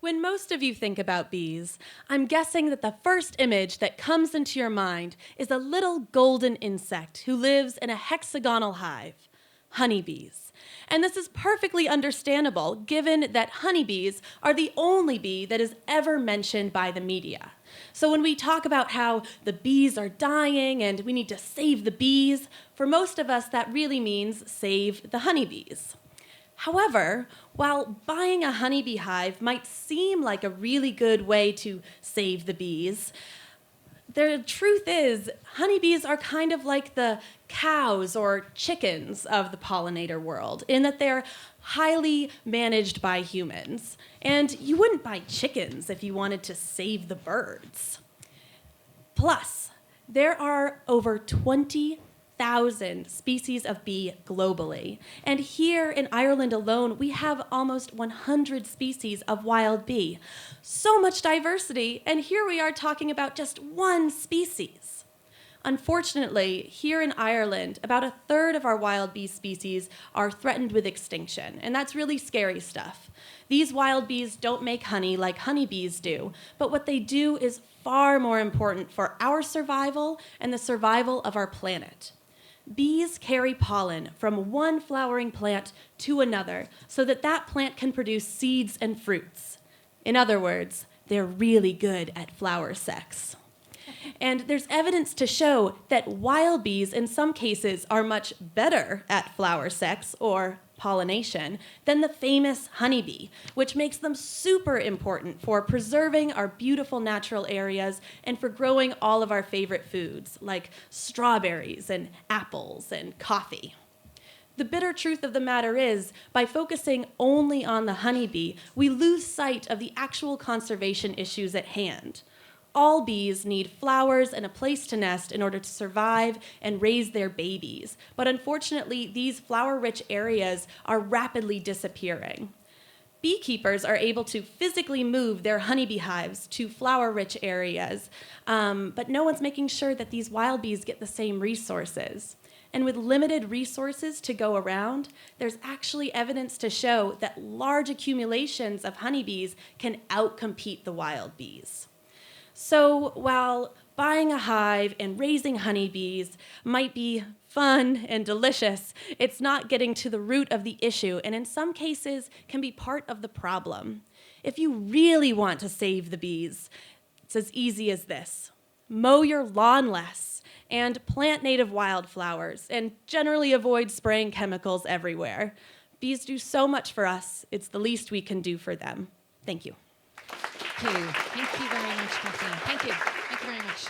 When most of you think about bees, I'm guessing that the first image that comes into your mind is a little golden insect who lives in a hexagonal hive, honeybees. And this is perfectly understandable given that honeybees are the only bee that is ever mentioned by the media. So when we talk about how the bees are dying and we need to save the bees, for most of us that really means save the honeybees. However, while buying a honeybee hive might seem like a really good way to save the bees, the truth is honeybees are kind of like the cows or chickens of the pollinator world in that they're highly managed by humans. And you wouldn't buy chickens if you wanted to save the birds. Plus, there are over 20,000 species of bee globally. And here in Ireland alone, we have almost 100 species of wild bee. So much diversity, and here we are talking about just one species. Unfortunately, here in Ireland, about a third of our wild bee species are threatened with extinction, and that's really scary stuff. These wild bees don't make honey like honeybees do, but what they do is far more important for our survival and the survival of our planet. Bees carry pollen from one flowering plant to another so that that plant can produce seeds and fruits. In other words, they're really good at flower sex. And there's evidence to show that wild bees in some cases are much better at flower sex or pollination than the famous honeybee, which makes them super important for preserving our beautiful natural areas and for growing all of our favorite foods like strawberries and apples and coffee. The bitter truth of the matter is, by focusing only on the honeybee, we lose sight of the actual conservation issues at hand. All bees need flowers and a place to nest in order to survive and raise their babies. But unfortunately, these flower-rich areas are rapidly disappearing. Beekeepers are able to physically move their honeybee hives to flower-rich areas, but no one's making sure that these wild bees get the same resources. And with limited resources to go around, there's actually evidence to show that large accumulations of honeybees can outcompete the wild bees. So while buying a hive and raising honeybees might be fun and delicious, it's not getting to the root of the issue, and in some cases can be part of the problem. If you really want to save the bees, it's as easy as this. Mow your lawn less and plant native wildflowers and generally avoid spraying chemicals everywhere. Bees do so much for us, it's the least we can do for them. Thank you. Thank you. Thank you very much, Katherine. Thank you. Thank you very much.